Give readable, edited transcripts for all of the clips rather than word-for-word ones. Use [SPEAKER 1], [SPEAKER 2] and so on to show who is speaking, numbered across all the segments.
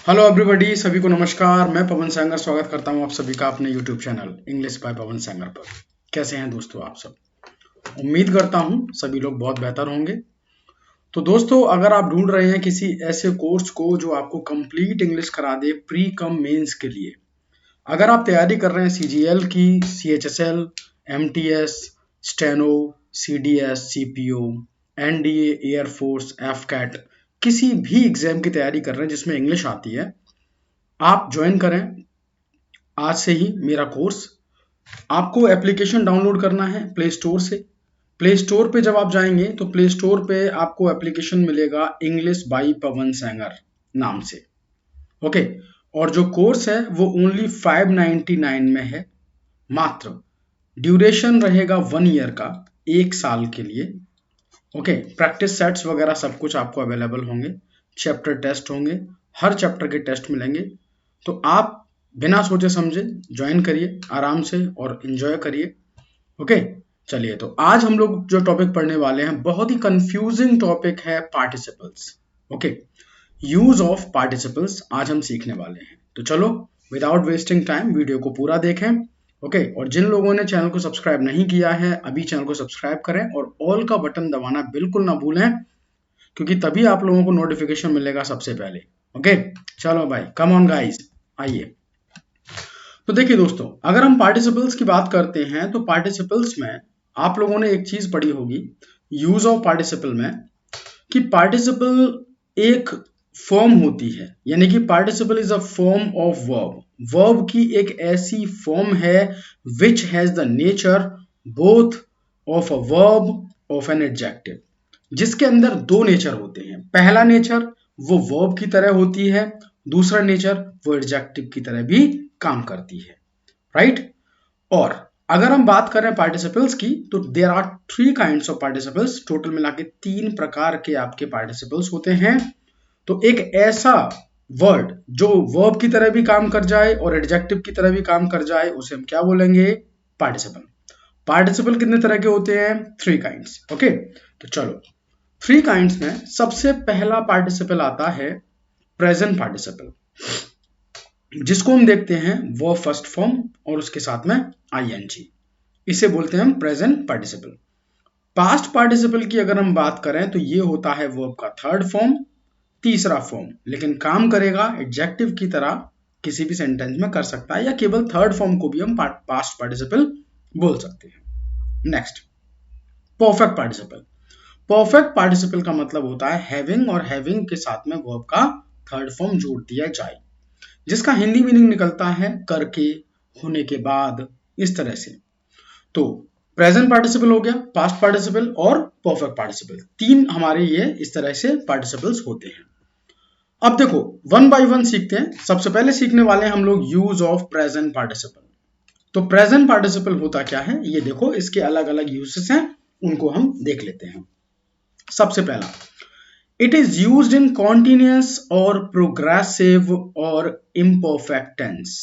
[SPEAKER 1] Hello everybody, सभी को नमस्कार। मैं पवन सेंगर स्वागत करता हूं आप सभी का अपने यूट्यूब चैनल इंग्लिश बाय पवन सेंगर पर। कैसे हैं दोस्तों आप सब? उम्मीद करता हूं सभी लोग बहुत बेहतर होंगे। तो दोस्तों, अगर आप ढूंढ रहे हैं किसी ऐसे कोर्स को जो आपको कंप्लीट इंग्लिश करा दे प्री कम मेंस के लिए, अगर आप तैयारी कर रहे हैं सीजीएल की, CHSL, MTS, steno, CDS, CPO, NDA, air force, AFCAT, किसी भी एग्जाम की तैयारी कर रहे हैं जिसमें इंग्लिश आती है, आप ज्वाइन करें आज से ही मेरा कोर्स। आपको एप्लीकेशन डाउनलोड करना है प्ले स्टोर से। प्ले स्टोर पे जब आप जाएंगे तो प्ले स्टोर पे आपको एप्लीकेशन मिलेगा इंग्लिश बाई पवन सेंगर नाम से। ओके, और जो कोर्स है वो ओनली 599 में है मात्र। ड्यूरेशन रहेगा 1 ईयर का, 1 साल के लिए। ओके, प्रैक्टिस सेट्स वगैरह सब कुछ आपको अवेलेबल होंगे, चैप्टर टेस्ट होंगे, हर चैप्टर के टेस्ट मिलेंगे। तो आप बिना सोचे समझे ज्वाइन करिए आराम से और एंजॉय करिए। ओके, चलिए, तो आज हम लोग जो टॉपिक पढ़ने वाले हैं बहुत ही कंफ्यूजिंग टॉपिक है, participles. Okay, use of participles आज हम सीखने वाले हैं। तो चलो, विदाउट वेस्टिंग टाइम वीडियो को पूरा देखें। ओके, और जिन लोगों ने चैनल को सब्सक्राइब नहीं किया है अभी चैनल को सब्सक्राइब करें और ऑल का बटन दबाना बिल्कुल ना भूलें, क्योंकि तभी आप लोगों को नोटिफिकेशन मिलेगा सबसे पहले। ओके, चलो भाई, कम ऑन गाइस, आइए। तो देखिए दोस्तों, अगर हम पार्टिसिपल्स की बात करते हैं तो पार्टिसिपल्स में आप लोगों ने एक चीज पढ़ी होगी यूज ऑफ पार्टिसिपल में, कि पार्टिसिपल एक फॉर्म होती है, यानी कि participle is a form of verb. Verb की एक ऐसी फॉर्म है which has the nature both of a verb of an adjective, जिसके अंदर दो नेचर होते हैं। पहला नेचर वो वर्ब की तरह होती है, दूसरा नेचर वो एडजेक्टिव की तरह भी काम करती है, राइट? और अगर हम बात करें पार्टिसिपल्स की तो there are 3 kinds of participles. Total मिला के 3 प्रकार के आपके पार्टिसिपल्स होते हैं। तो एक ऐसा वर्ड जो वर्ब की तरह भी काम कर जाए और एडजेक्टिव की तरह भी काम कर जाए उसे हम क्या बोलेंगे? पार्टिसिपल। पार्टिसिपल कितने तरह के होते हैं? 3 काइंड्स। ओके, तो चलो, 3 काइंड्स में सबसे पहला पार्टिसिपल आता है प्रेजेंट पार्टिसिपल, जिसको हम देखते हैं वो फर्स्ट फॉर्म और उसके साथ में आईएनजी। इसे बोलते हैं हम प्रेजेंट पार्टिसिपल। पास्ट पार्टिसिपल की अगर हम बात करें तो ये होता है वर्ब का थर्ड फॉर्म, तीसरा फॉर्म, लेकिन काम करेगा एडजेक्टिव की तरह, किसी भी सेंटेंस में कर सकता है, या केवल थर्ड फॉर्म को भी हम पास्ट पार्टिसिपल बोल सकते हैं। Next, perfect participle. Perfect participle का मतलब होता है हैविंग, और हैविंग के साथ में वर्ब का थर्ड फॉर्म जोड़ दिया जाए, जिसका हिंदी मीनिंग निकलता है करके, होने के बाद, इस तरह से। तो प्रेजेंट पार्टिसिपल हो गया, पास्ट पार्टिसिपल और परफेक्ट पार्टिसिपल, 3 हमारे ये इस तरह से पार्टिसिपल्स होते हैं। अब देखो, वन बाय वन सीखते हैं। सबसे पहले सीखने वाले हैं हम लोग यूज ऑफ प्रेजेंट पार्टिसिपल। तो प्रेजेंट पार्टिसिपल होता क्या है ये देखो, इसके अलग अलग यूजेस हैं, उनको हम देख लेते हैं। सबसे पहला, it is used in continuous और प्रोग्रेसिव और इम्परफेक्ट टेंस,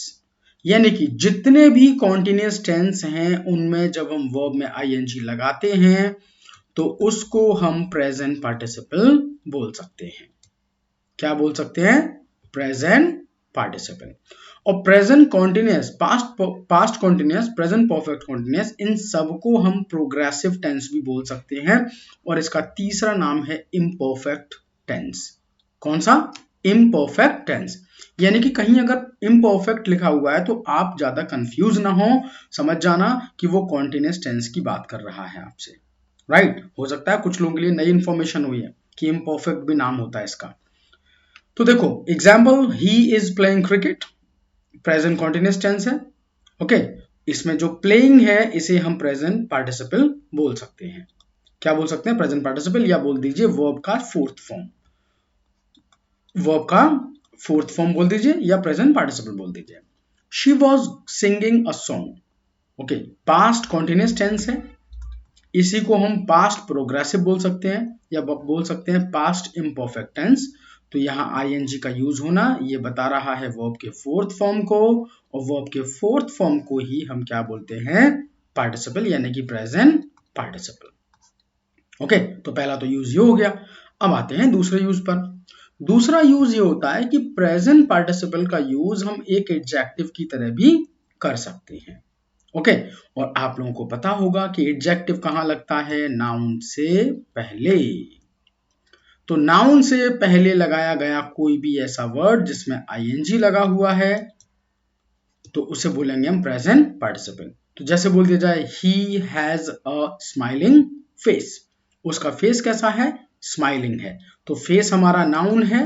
[SPEAKER 1] यानी कि जितने भी कॉन्टिन्यूअस टेंस हैं उनमें जब हम वर्ब में आईएनजी लगाते हैं तो उसको हम प्रेजेंट पार्टिसिपल बोल सकते हैं। क्या बोल सकते हैं? Present participle. और present continuous, past continuous, present perfect continuous, इन सबको हम प्रोग्रेसिव टेंस भी बोल सकते हैं। और इसका तीसरा नाम है इम्परफेक्ट टेंस। कौन सा? Imperfect tense. यानी कि कहीं अगर इम्परफेक्ट लिखा हुआ है तो आप ज्यादा कंफ्यूज ना हो, समझ जाना कि वो कॉन्टिन्यूअस टेंस की बात कर रहा है आपसे, राइट? हो सकता है कुछ लोगों के लिए नई इंफॉर्मेशन हुई है कि इम्परफेक्ट भी नाम होता है इसका। तो देखो example, he is playing cricket, present continuous tense है। ओके, इसमें जो प्लेइंग है इसे हम प्रेजेंट पार्टिसिपल बोल सकते हैं। क्या बोल सकते हैं? प्रेजेंट पार्टिसिपल, या बोल दीजिए वर्ब का फोर्थ फॉर्म। वर्ब का फोर्थ फॉर्म बोल दीजिए या प्रेजेंट पार्टिसिपल बोल दीजिए। She was singing a song. Okay, past continuous tense है, इसी को हम पास्ट प्रोग्रेसिव बोल सकते हैं या बोल सकते हैं पास्ट इम्परफेक्ट टेंस। तो यहाँ आईएनजी का यूज होना ये बता रहा है वर्ब के फोर्थ फॉर्म को, और वर्ब के फोर्थ फॉर्म को ही हम क्या बोलते हैं? पार्टिसिपल, यानी कि प्रेजेंट पार्टिसिपल। ओके, तो पहला तो यूज ये हो गया। अब आते हैं दूसरे यूज पर। दूसरा यूज ये होता है कि प्रेजेंट पार्टिसिपल का यूज हम एक एडजेक्टिव की तरह भी कर सकते हैं। ओके, और आप लोगों को पता होगा कि एडजेक्टिव कहां लगता है, नाउन से पहले। तो नाउन से पहले लगाया गया कोई भी ऐसा वर्ड जिसमें आईएनजी लगा हुआ है तो उसे बोलेंगे हम प्रेजेंट पार्टिसिपल। तो जैसे बोल दिया जाए he has a smiling face, उसका फेस कैसा है, स्माइलिंग है। तो फेस हमारा नाउन है,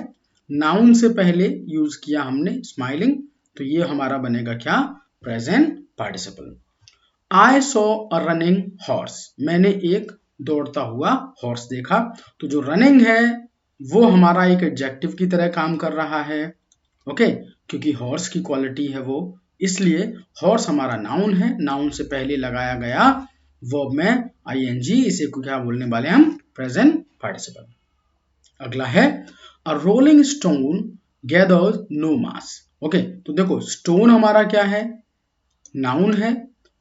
[SPEAKER 1] नाउन से पहले यूज किया हमने स्माइलिंग, तो ये हमारा बनेगा क्या, present participle. I saw a running horse, मैंने एक दौड़ता हुआ हॉर्स देखा। तो जो रनिंग है वो हमारा एक एडजेक्टिव की तरह काम कर रहा है। ओके, क्योंकि हॉर्स की क्वालिटी है वो, इसलिए हॉर्स हमारा नाउन है, नाउन से पहले लगाया गया वर्ब में आईएनजी, इसे को क्या बोलने वाले हम, प्रेजेंट पार्टिसिपल। अगला है अ रोलिंग स्टोन गैदर्स नो मास। ओके, तो देखो स्टोन हमारा क्या है, नाउन है,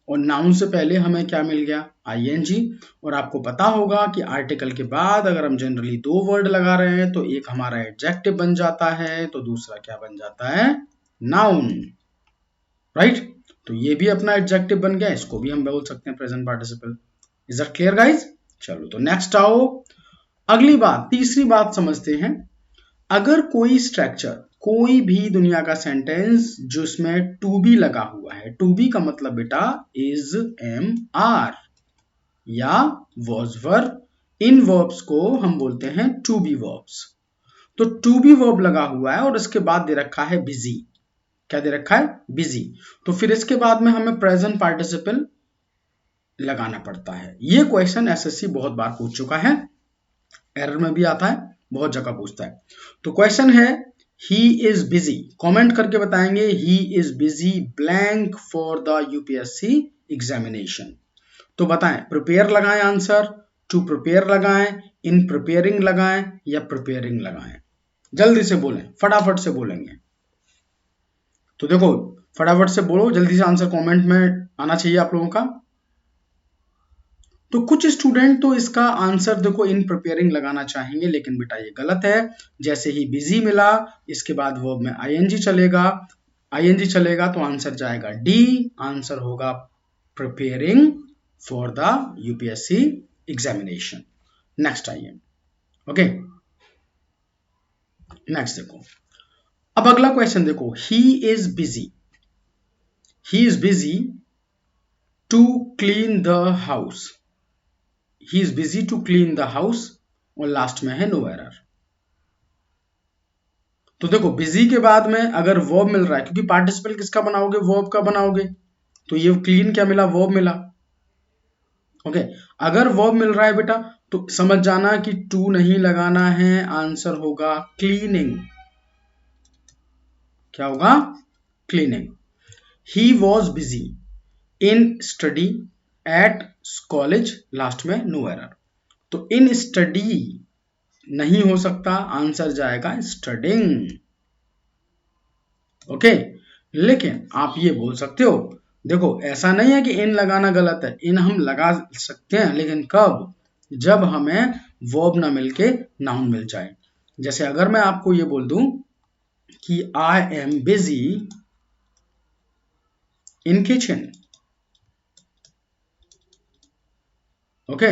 [SPEAKER 1] और नाउन से पहले हमें क्या मिल गया, आईएनजी। और आपको पता होगा कि आर्टिकल के बाद अगर हम जनरली दो वर्ड लगा रहे हैं तो एक हमारा एडजेक्टिव बन जाता है, तो दूसरा क्या बन जाता है, नाउन। राइट, तो ये भी अपना एडजेक्टिव बन गया, इसको भी हम बोल सकते हैं present participle. Is that clear guys? चलो तो नेक्स्ट आओ, अगली बात, तीसरी बात समझते हैं। अगर कोई स्ट्रक्चर, कोई भी दुनिया का सेंटेंस जिसमें टू बी लगा हुआ है, टू बी का मतलब बेटा इज, एम, आर या वॉज वर्ब, इन वर्ब्स को हम बोलते हैं टू बी वर्ब्स। तो टू बी वर्ब लगा हुआ है और इसके बाद दे रखा है बिजी, क्या दे रखा है, बिजी। तो फिर इसके बाद में हमें प्रेजेंट पार्टिसिपल लगाना पड़ता है। ये क्वेश्चन एसएससी बहुत बार पूछ चुका है, एरर में भी आता है, बहुत जगह पूछता है। तो क्वेश्चन है ही इज बिजी, कमेंट करके बताएंगे ही is busy blank for the UPSC examination. तो बताएं, प्रिपेयर लगाएं आंसर, टू प्रिपेयर लगाएं, इन प्रिपेयरिंग लगाएं या प्रिपेयरिंग लगाएं, जल्दी से बोलें, फटाफट से बोलेंगे। तो देखो फटाफट से बोलो, जल्दी से आंसर कमेंट में आना चाहिए आप लोगों का। तो कुछ स्टूडेंट तो इसका आंसर देखो इन प्रिपेयरिंग लगाना चाहेंगे, लेकिन बेटा ये गलत है। जैसे ही बिजी मिला इसके बाद वर्ब में आईएनजी चलेगा, आईएनजी चलेगा तो आंसर जाएगा डी, आंसर होगा preparing for the UPSC examination. Next आइए, ओके नेक्स्ट देखो, अब अगला क्वेश्चन देखो, he is busy, he is busy to clean the house, he is busy to clean the house, और लास्ट में है नो एरर। तो देखो बिजी के बाद में अगर वर्ब मिल रहा है, क्योंकि पार्टिसिपल किसका बनाओगे, वर्ब का बनाओगे, तो ये क्लीन क्या मिला, वर्ब मिला। ओके, अगर वर्ब मिल रहा है बेटा तो समझ जाना कि टू नहीं लगाना है, आंसर होगा क्लीनिंग, क्या होगा, cleaning. He was busy in study at college, last में नो एरर। तो इन स्टडी नहीं हो सकता, आंसर जाएगा स्टडिंग। ओके, लेकिन आप ये बोल सकते हो, देखो ऐसा नहीं है कि इन लगाना गलत है, इन हम लगा सकते हैं, लेकिन कब, जब हमें वर्ब ना मिलके नाउन मिल जाए। जैसे अगर मैं आपको ये बोल दूं कि I am busy in kitchen, okay,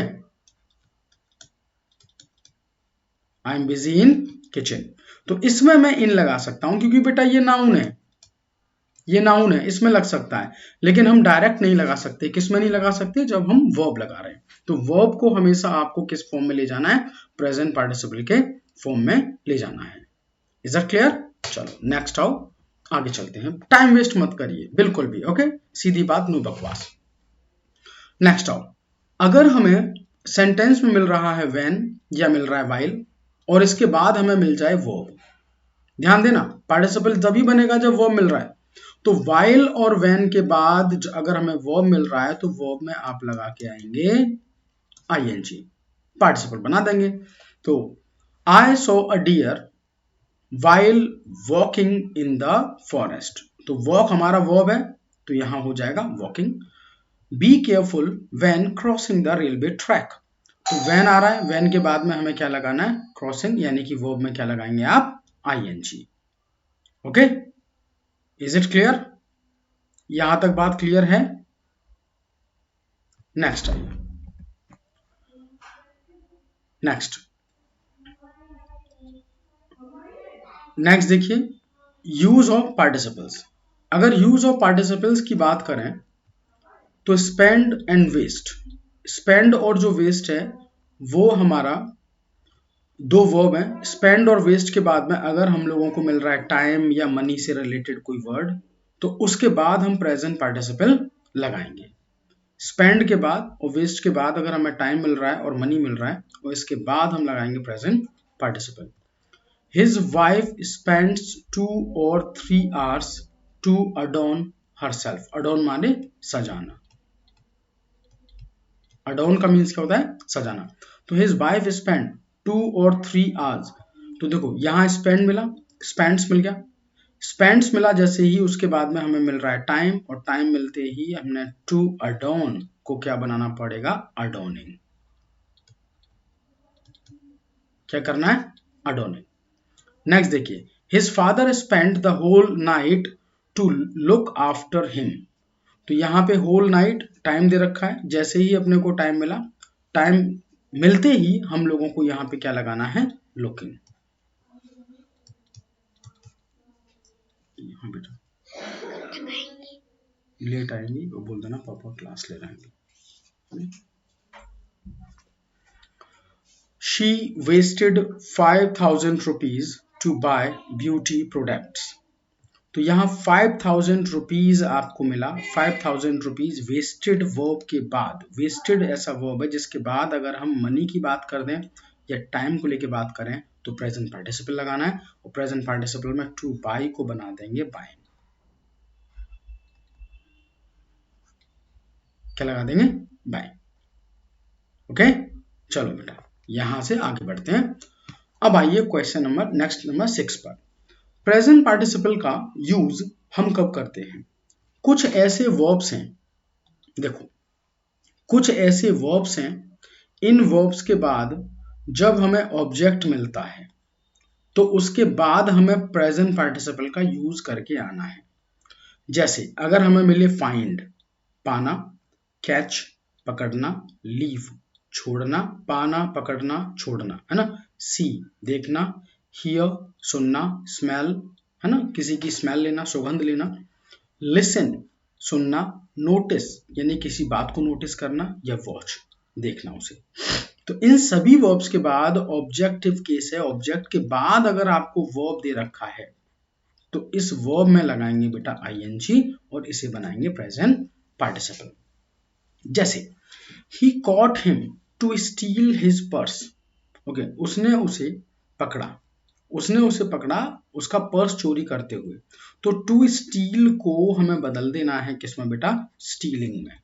[SPEAKER 1] I am busy in kitchen, तो इसमें मैं इन लगा सकता हूं क्योंकि बेटा ये नाउन है, ये नाउन है, इसमें लग सकता है। लेकिन हम डायरेक्ट नहीं लगा सकते, किस में नहीं लगा सकते, जब हम वर्ब लगा रहे हैं। तो वर्ब को हमेशा आपको किस फॉर्म में ले जाना है, प्रेजेंट पार्टिसिपल के फॉर्म में ले जाना है। Is that clear? चलो नेक्स्ट आओ, आगे चलते हैं, टाइम वेस्ट मत करिए बिल्कुल भी, ओके, सीधी बात, नो बकवास। नेक्स्ट आओ, अगर हमें सेंटेंस में मिल रहा है व्हेन या मिल रहा है व्हाइल और इसके बाद हमें मिल जाए वर्ब, ध्यान देना पार्टिसिपल तभी बनेगा जब वर्ब मिल रहा है। तो while और when के बाद अगर हमें वर्ब मिल रहा है तो वर्ब में आप लगा के आएंगे ing, पार्टिसिपल बना देंगे। तो I saw a deer while walking in the forest, तो walk हमारा वर्ब है तो यहां हो जाएगा walking। Be careful when crossing the railway track, तो व्हेन आ रहा है, व्हेन के बाद में हमें क्या लगाना है, क्रॉसिंग, यानी कि वर्ब में क्या लगाएंगे आप, ING. Okay, is it clear? यहां तक बात क्लियर है? नेक्स्ट आइए, नेक्स्ट देखिए, यूज ऑफ पार्टिसिपल्स। अगर यूज ऑफ पार्टिसिपल्स की बात करें तो स्पेंड एंड वेस्ट, स्पेंड और जो वेस्ट है वो हमारा दो वर्ब है। स्पेंड और वेस्ट के बाद में अगर हम लोगों को मिल रहा है टाइम या मनी से रिलेटेड कोई वर्ड, तो उसके बाद हम प्रेजेंट पार्टिसिपल लगाएंगे। स्पेंड के बाद और वेस्ट के बाद अगर हमें टाइम मिल रहा है और मनी मिल रहा है, और इसके बाद हम लगाएंगे present participle. His wife spends 2 or 3 hours to adorn herself. Adorn माने सजाना। Adorn का मीन्स क्या होता है, सजाना। तो his wife spent 2 or 3 hours। तो देखो यहाँ spend मिला, spends मिल गया, spends मिला जैसे ही उसके बाद में हमें मिल रहा है टाइम, और टाइम मिलते ही हमने to adorn को क्या बनाना पड़ेगा, adorning। क्या करना है, adorning। नेक्स्ट देखिए, his father spend the whole night to look after him. तो यहाँ पे होल नाइट टाइम दे रखा है, जैसे ही अपने को टाइम मिला, टाइम मिलते ही हम लोगों को यहाँ पे क्या लगाना है, लुकिंग। यहाँ बेटा लेट आएंगी वो बोल देना पापा क्लास ले रहेंगे। She wasted 5,000 rupees to buy beauty products। तो यहाँ 5,000 रुपीज आपको मिला। 5,000 रुपीज वेस्टेड वर्ब के बाद, वेस्टेड ऐसा वर्ब है जिसके बाद अगर हम मनी की बात कर दें या टाइम को लेके बात करें तो प्रेजेंट पार्टिसिपल लगाना है, और प्रेजेंट पार्टिसिपल में टू बाई को बना देंगे बाइंग। क्या लगा देंगे, बाइंग। ओके, चलो बेटा यहां से आगे बढ़ते हैं। अब आइए क्वेश्चन नंबर नेक्स्ट नंबर 6 पर। प्रेजेंट पार्टिसिपल का यूज हम कब करते हैं? कुछ ऐसे वर्ब्स हैं, देखो कुछ ऐसे वर्ब्स हैं, इन वर्ब्स के बाद जब हमें ऑब्जेक्ट मिलता है तो उसके बाद हमें प्रेजेंट पार्टिसिपल का यूज करके आना है। जैसे अगर हमें मिले फाइंड, पाना, कैच, पकड़ना, लीव, छोड़ना, पाना, पकड़ना, छोड़ना, है ना, सी, देखना, हियर, सुनना, स्मेल, है ना, किसी की स्मेल लेना, सुगंध लेना, लिसन, सुनना, नोटिस यानी किसी बात को नोटिस करना, या वॉच, देखना उसे। तो इन सभी वर्ब्स के बाद ऑब्जेक्टिव केस है, ऑब्जेक्ट के बाद अगर आपको वर्ब दे रखा है तो इस वर्ब में लगाएंगे बेटा आईएनजी और इसे बनाएंगे प्रेजेंट पार्टिसिपल। जैसे ही caught him to steal his purse. Okay, उसने उसे पकड़ा, उसने उसे पकड़ा उसका पर्स चोरी करते हुए। तो टू स्टील को हमें बदल देना है किसमें बेटा, स्टीलिंग में।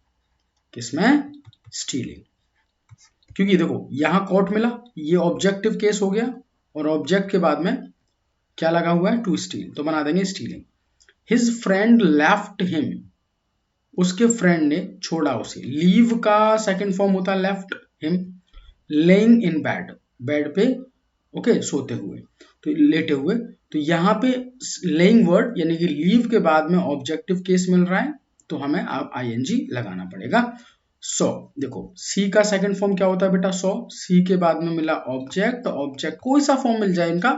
[SPEAKER 1] किसमें, स्टीलिंग। क्योंकि देखो यहां कॉट मिला, ये ऑब्जेक्टिव केस हो गया, और ऑब्जेक्ट के बाद में क्या लगा हुआ है, टू स्टील, तो बना देंगे stealing. His friend left him, उसके फ्रेंड ने छोड़ा उसे। लीव का सेकंड फॉर्म होता है left him. Laying in bed, bed पे ओके सोते हुए, तो लेटे हुए। तो यहाँ पे लेइंग वर्ड यानी कि लीव के बाद में ऑब्जेक्टिव केस मिल रहा है, तो हमें आईएनजी लगाना पड़ेगा। सो देखो सी का सेकंड फॉर्म क्या होता है बेटा, सो। सी के बाद में मिला ऑब्जेक्ट, ऑब्जेक्ट कोई सा फॉर्म मिल जाए इनका,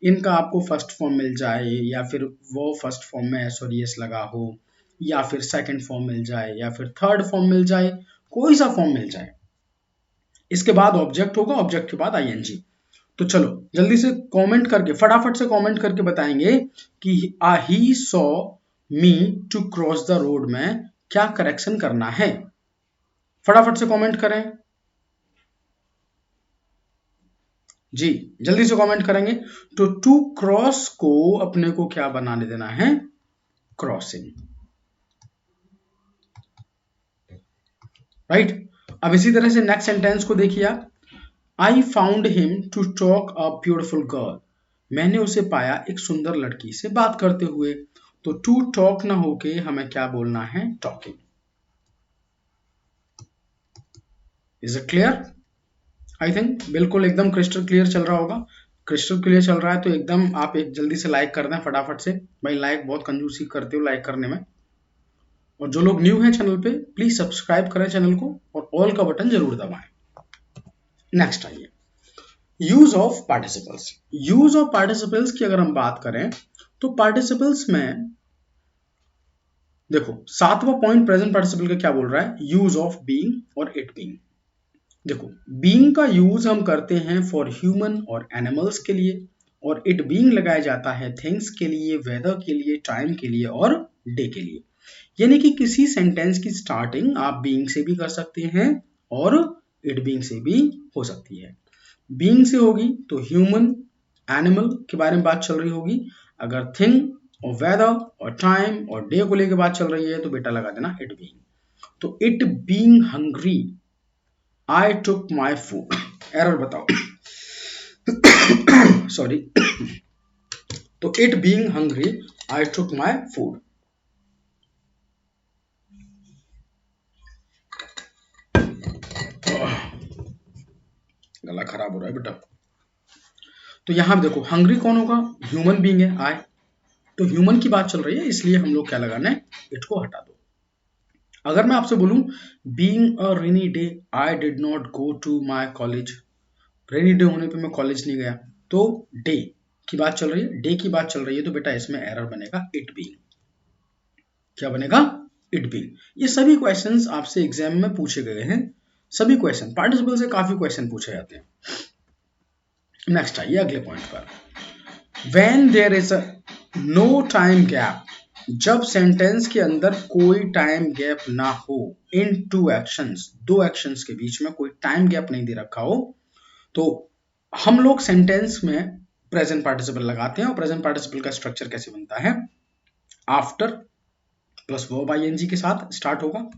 [SPEAKER 1] इनका आपको फर्स्ट फॉर्म मिल जाए, या फिर वो फर्स्ट फॉर्म में एस और एस लगा हो, या फिर सेकंड फॉर्म मिल जाए, या फिर थर्ड फॉर्म मिल जाए, कोई सा फॉर्म मिल जाए, इसके बाद ऑब्जेक्ट होगा, ऑब्जेक्ट के बाद आईएनजी। तो चलो जल्दी से कमेंट करके, फटाफट से कमेंट करके बताएंगे कि he saw me to cross the road में क्या करेक्शन करना है। फटाफट से कमेंट करें जी, जल्दी से कमेंट करेंगे। तो टू क्रॉस को अपने को क्या बनाने देना है, क्रॉसिंग, राइट। अब इसी तरह से नेक्स्ट सेंटेंस को देखिए आप। I found him to talk a beautiful girl. मैंने उसे पाया एक सुंदर लड़की से बात करते हुए। तो टू टॉक ना होके हमें क्या बोलना है, talking. Is it clear? I think बिल्कुल एकदम क्रिस्टल क्लियर चल रहा होगा। क्रिस्टल क्लियर चल रहा है तो एकदम आप एक जल्दी से लाइक कर दें फटाफट से। भाई लाइक बहुत कंजूसी करते हो लाइक करने में। और जो लोग न्यू हैं चैनल पे प्लीज सब्सक्राइब करें चैनल को और ऑल का बटन जरूर दबाएं। नेक्स्ट आइए, use of participles. Use of participles की अगर हम बात करें तो पार्टिसिपल्स में देखो 7वां पॉइंट प्रेजेंट पार्टिसिपल का क्या बोल रहा है, यूज ऑफ बीइंग और इट बीइंग। देखो बीइंग का यूज हम करते हैं फॉर ह्यूमन और एनिमल्स के लिए, और इट बीइंग लगाया जाता है थिंग्स के लिए, वेदर के लिए, टाइम के लिए और डे के लिए। यानी कि किसी सेंटेंस की स्टार्टिंग आप बीइंग से भी कर सकते हैं और इट बीइंग से भी हो सकती है। बीइंग से होगी तो ह्यूमन, एनिमल के बारे में बात चल रही होगी। अगर थिंग और वेदर और टाइम और डे को लेकर बात चल रही है तो बेटा लगा देना इट बीइंग। तो it being hungry I took my food. Error बताओ सॉरी। तो it being hungry I took my food. गला खराब हो रहा है बेटा। तो यहां देखो हंग्री कौन होगा, ह्यूमन बीइंग है आई। तो ह्यूमन की बात चल रही है इसलिए हम लोग क्या लगाना है, इट को हटा दो। अगर मैं आपसे बोलूं being a rainy day I did not go to my college, rainy day होने पे मैं कॉलेज नहीं गया, तो डे की बात चल रही है, डे की बात चल रही है तो बेटा इसमें एरर बनेगा इट बीइंग। क्या बनेगा, इट बीइंग। ये सभी क्वेश्चंस आपसे एग्जाम में पूछे गए हैं, सभी क्वेश्चन पार्टिसिपल से काफी क्वेश्चन पूछे जाते हैं। नेक्स्ट आइए अगले पॉइंट पर, when there is a no time gap, जब सेंटेंस के अंदर कोई टाइम गैप ना हो इन टू एक्शंस, दो एक्शंस के बीच में कोई टाइम गैप नहीं दे रखा हो, तो हम लोग सेंटेंस में प्रेजेंट पार्टिसिपल लगाते हैं। और प्रेजेंट पार्टिसिपल का स्ट्रक्चर कैसे बनता है, आफ्टर प्लस वर्ब आईएनजी के साथ स्टार्ट होगा,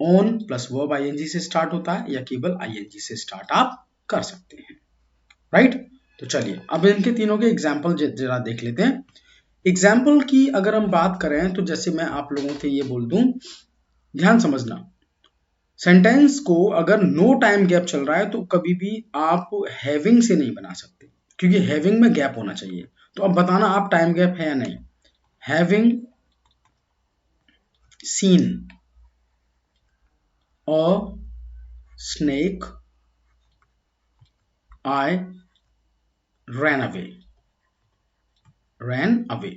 [SPEAKER 1] ऑन प्लस वर्ब आईएनजी से स्टार्ट होता है, या केवल आईएनजी से स्टार्ट आप कर सकते हैं। राइट, तो चलिए अब इनके तीनों के एग्जाम्पल जरा देख लेते हैं। एग्जाम्पल की अगर हम बात करें तो जैसे मैं आप लोगों से ये बोल दूं, ध्यान समझना, सेंटेंस को अगर नो टाइम गैप चल रहा है तो कभी भी आप हैविंग से नहीं बना सकते, क्योंकि हैविंग में गैप होना चाहिए। तो अब बताना आप टाइम गैप है या नहीं। Having seen a snake I ran away, ran away.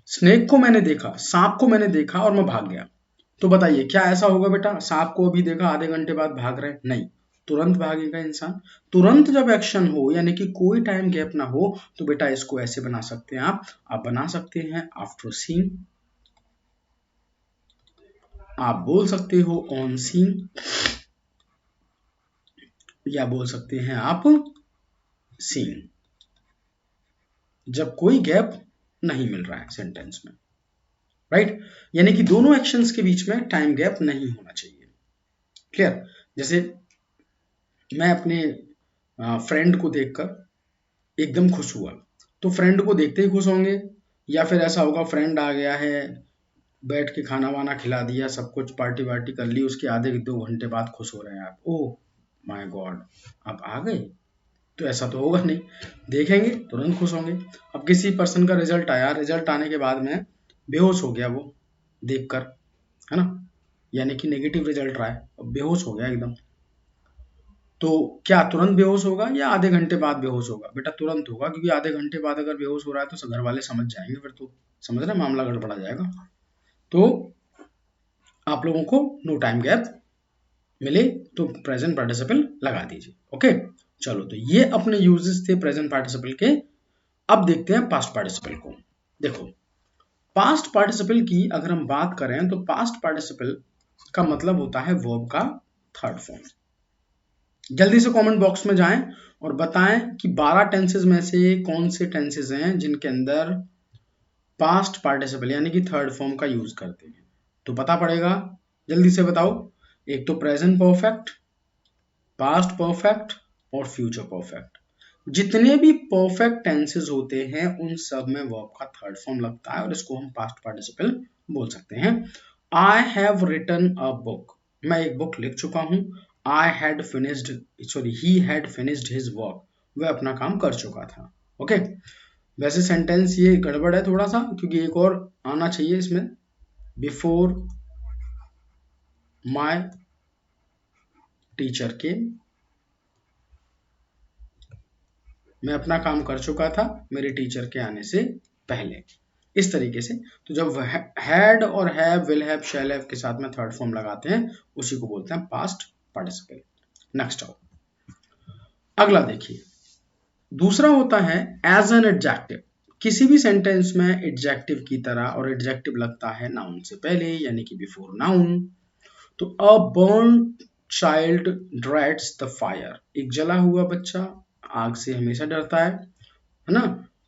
[SPEAKER 1] Snake को मैंने देखा, सांप को मैंने देखा और मैं भाग गया। तो बताइए क्या ऐसा होगा बेटा, सांप को अभी देखा आधे घंटे बाद भाग रहे, नहीं, तुरंत भागेगा इंसान। तुरंत जब एक्शन हो यानी कि कोई टाइम गैप ना हो तो बेटा इसको ऐसे बना सकते हैं आप बना सकते हैं आफ्टर सीइंग, आप बोल सकते हो ऑन सीइंग, या बोल सकते हैं आप सीइंग, जब कोई गैप नहीं मिल रहा है सेंटेंस में। राइट, यानी कि दोनों एक्शंस के बीच में टाइम गैप नहीं होना चाहिए। क्लियर, जैसे मैं अपने फ्रेंड को देखकर एकदम खुश हुआ, तो फ्रेंड को देखते ही खुश होंगे, या फिर ऐसा होगा फ्रेंड आ गया है, बैठ के खाना वाना खिला दिया, सब कुछ पार्टी वार्टी कर ली, उसके आधे 2 घंटे बाद खुश हो रहे हैं आप, ओह माय गॉड आप आ गए, तो ऐसा तो होगा नहीं। देखेंगे तुरंत खुश होंगे। अब किसी पर्सन का रिजल्ट आया, रिजल्ट आने के बाद में बेहोश हो गया वो देखकर, है ना, यानी कि नेगेटिव रिजल्ट रहा है, अब बेहोश हो गया एकदम, तो क्या तुरंत बेहोश होगा या आधे घंटे बाद बेहोश होगा, बेटा तुरंत होगा, क्योंकि आधे घंटे बाद अगर बेहोश हो रहा है तो घर वाले समझ जाएंगे, फिर तो समझ रहे मामला गड़बड़ा जाएगा। तो आप लोगों को नो टाइम गैप मिले तो प्रेजेंट पार्टिसिपल लगा दीजिए। ओके, चलो तो ये अपने यूजेस थे प्रेजेंट पार्टिसिपल के। अब देखते हैं पास्ट पार्टिसिपल को। देखो पास्ट पार्टिसिपल की अगर हम बात करें तो पास्ट पार्टिसिपल का मतलब होता है वर्ब का थर्ड फॉर्म। जल्दी से कमेंट बॉक्स में जाएं और बताएं कि 12 टेंसेज में से कौन से टेंसेज हैं जिनके अंदर पास्ट पार्टिसिपल यानी कि थर्ड फॉर्म का यूज करते हैं। तो पता पड़ेगा, जल्दी से बताओ। एक तो प्रेजेंट परफेक्ट, पास्ट परफेक्ट और फ्यूचर परफेक्ट। जितने भी परफेक्ट टेंसेज होते हैं उन सब में वर्ब का थर्ड फॉर्म लगता है और इसको हम पास्ट पार्टिसिपल बोल सकते हैं। I have written a book, मैं एक बुक लिख चुका हूं। He had finished his work, वह अपना काम कर चुका था। ओके, वैसे सेंटेंस ये गड़बड़ है थोड़ा सा, क्योंकि एक और आना चाहिए इसमें, बिफोर माय टीचर के, मैं अपना काम कर चुका था मेरे टीचर के आने से पहले, इस तरीके से। तो जब हैड और have, will have, shall have के साथ में थर्ड फॉर्म लगाते हैं, उसी को बोलते हैं पास्ट पार्टिसिपल। नेक्स्ट आओ, अगला देखिए, दूसरा होता है एज एन एडजेक्टिव। किसी भी सेंटेंस में एडजेक्टिव की तरह, और एडजेक्टिव लगता है नाउन से पहले, यानी कि बिफोर नाउन। तो a burn child dreads the fire, एक जला हुआ बच्चा आग से हमेशा डरता है ना।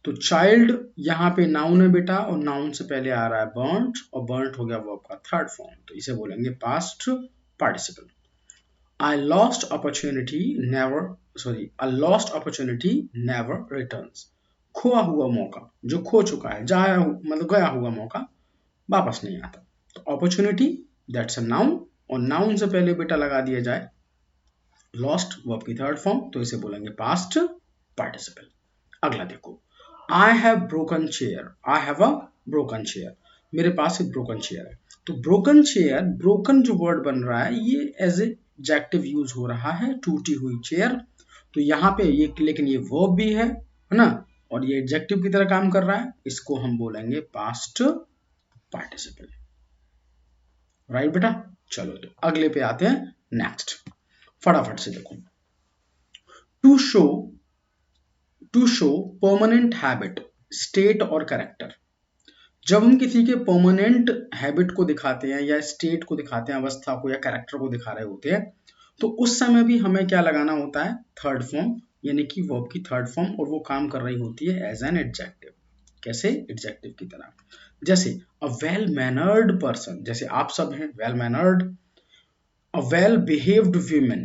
[SPEAKER 1] तो चाइल्ड यहाँ पे नाउन है बेटा, और नाउन से पहले आ रहा है बर्न्ट, और बर्न्ट हो गया वर्ब का थर्ड फॉर्म, तो इसे बोलेंगे past participle. I lost opportunity never a lost opportunity never returns, खोआ हुआ मौका, जो खो चुका है, जाया मतलब गया हुआ मौका वापस नहीं आता। तो अपॉर्चुनिटी दैट्स अ नाउन, और नाउन से पहले बेटा लगा दिया जाए लॉस्ट वर्ब की थर्ड फॉर्म, तो इसे बोलेंगे पास्ट पार्टिसिपल। अगला देखो, I have broken chair, I have a broken chair, मेरे पास एक ब्रोकन चेयर है। तो ब्रोकन चेयर, ब्रोकन जो वर्ड बन रहा है ये एज ए एडजेक्टिव यूज हो रहा है, टूटी हुई चेयर। तो यहाँ पे ये, लेकिन ये वर्ब भी है ना, और ये एडजेक्टिव की तरह काम कर रहा है, इसको हम बोलेंगे पास्ट पार्टिसिपल। राइट बेटा, चलो तो अगले पे आते हैं। नेक्स्ट, फटाफट से देखो, to show, to show permanent habit, state और कैरेक्टर। जब हम किसी के परमानेंट हैबिट को दिखाते हैं, या स्टेट को दिखाते हैं, अवस्था को या कैरेक्टर को दिखा रहे होते हैं, तो उस समय भी हमें क्या लगाना होता है, थर्ड फॉर्म, यानी कि वर्ब की थर्ड फॉर्म, और वो काम कर रही होती है एज एन एडजेक्टिव। कैसे? एडजेक्टिव की तरह। जैसे अ वेल मैनर्ड पर्सन, जैसे आप सब हैं well mannered. A well behaved women,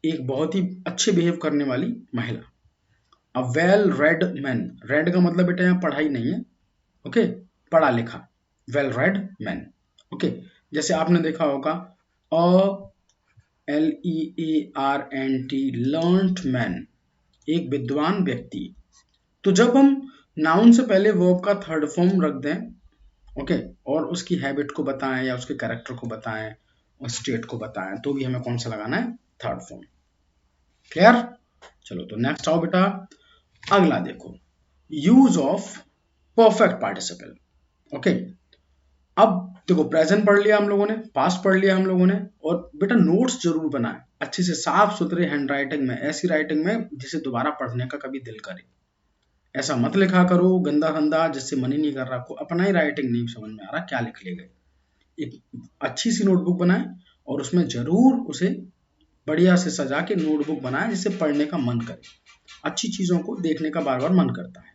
[SPEAKER 1] एक बहुत ही अच्छे बिहेव करने वाली महिला। A well read man, red का मतलब बेटा यहाँ पढ़ाई नहीं है, ओके, पढ़ा लिखा, वेल रेड मैन। ओके, जैसे आपने देखा होगा LEARNT, लर्नड मैन, एक विद्वान व्यक्ति। तो जब हम नाउन से पहले वर्ब का थर्ड फॉर्म रख दें, ओके, और उसकी हैबिट को बताएं या उसके कैरेक्टर को बताएं और स्टेट को बताएं, तो भी हमें कौन सा लगाना है, थर्ड फॉर्म। क्लियर? चलो तो नेक्स्ट आओ बेटा, अगला देखो, use of perfect participle. Okay, अब देखो, प्रेजेंट पढ़ लिया हम लोगों ने, पास्ट पढ़ लिया हम लोगों ने, और बेटा नोट्स जरूर बनाए अच्छे से, साफ सुथरे हैंड राइटिंग में, ऐसी राइटिंग में जिसे दोबारा पढ़ने का कभी दिल करे। ऐसा मत लिखा करो गंदा गंदा जिससे मन ही नहीं कर रहा, को अपना ही राइटिंग नहीं समझ में आ रहा क्या लिख ले गए। एक अच्छी सी नोटबुक बनाए, और उसमें जरूर उसे बढ़िया से सजा के नोटबुक बनाए, जिससे पढ़ने का मन करे, अच्छी चीजों को देखने का बार बार मन करता है।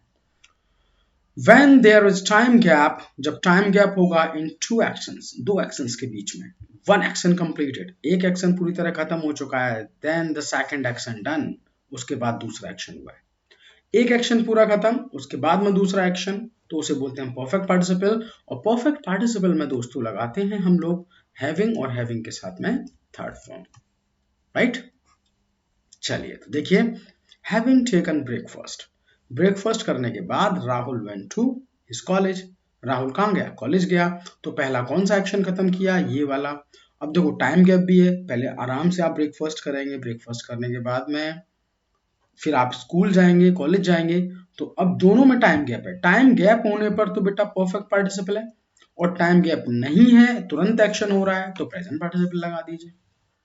[SPEAKER 1] When there is time gap, जब टाइम गैप होगा in two actions, दो एक्शंस के बीच में, one action completed, एक एक्शन पूरी तरह खत्म हो चुका है, then the second action done, उसके बाद दूसरा एक्शन हुआ है। एक एक्शन पूरा खत्म, उसके बाद में दूसरा एक्शन, तो उसे बोलते हैं परफेक्ट पार्टिसिपल। और परफेक्ट पार्टिसिपल में दोस्तों लगाते हैं हम लोग हैविंग, और हैविंग के साथ में थर्ड फॉर्म। राइट, चलिए तो देखिए, हैविंग टेकन ब्रेकफास्ट, ब्रेकफास्ट करने के बाद Rahul went to his college, Rahul कहाँ गया, कॉलेज गया। तो पहला कौन सा एक्शन खत्म किया, ये वाला। अब देखो टाइम गैप भी है, पहले आराम से आप ब्रेकफास्ट करेंगे, ब्रेकफास्ट करने के बाद में फिर आप स्कूल जाएंगे, कॉलेज जाएंगे, तो अब दोनों में टाइम गैप है। टाइम गैप होने पर तो बेटा परफेक्ट पार्टिसिपल है, और टाइम गैप नहीं है, तुरंत एक्शन हो रहा है, तो प्रेजेंट पार्टिसिपल लगा दीजिए।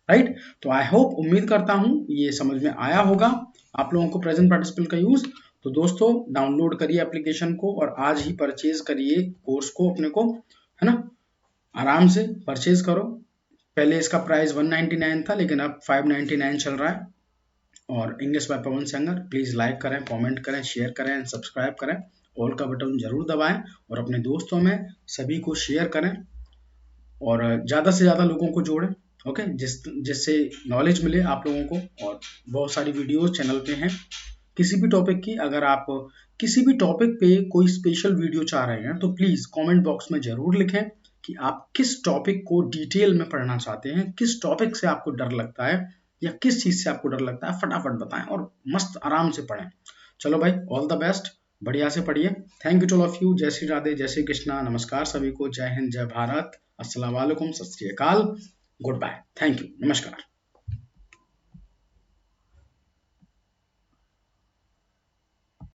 [SPEAKER 1] राइट, तो आई होप, उम्मीद करता हूं ये समझ में आया होगा आप लोगों को प्रेजेंट पार्टिसिपल का यूज। तो दोस्तों डाउनलोड करिए एप्लीकेशन को, और आज ही परचेज करिए कोर्स को अपने को, है ना, आराम से परचेज करो। पहले इसका प्राइस 199 था, लेकिन अब 599 चल रहा है। और English by Pawan Sengar, please like करें, कमेंट करें, शेयर करें, सब्सक्राइब करें, ऑल का बटन जरूर दबाएं, और अपने दोस्तों में सभी को शेयर करें, और ज़्यादा से ज़्यादा लोगों को जोड़ें। ओके, जिससे नॉलेज मिले आप लोगों को। और बहुत सारी वीडियोस चैनल पे हैं किसी भी टॉपिक की। अगर आप किसी भी टॉपिक पे कोई स्पेशल वीडियो चाह रहे हैं, तो प्लीज़ कमेंट बॉक्स में ज़रूर लिखें, कि आप किस टॉपिक को डिटेल में पढ़ना चाहते हैं, किस टॉपिक से आपको डर लगता है या किस चीज से आपको डर लगता है, फटाफट बताएं और मस्त आराम से पढ़ें। चलो भाई, ऑल द बेस्ट, बढ़िया से पढ़िए। Thank you to all of you. जय श्री राधे, जय श्री कृष्णा, नमस्कार सभी को, जय हिंद, जय भारत, अस्सलाम वालेकुम, सत श्री अकाल, गुड बाय, थैंक यू, नमस्कार।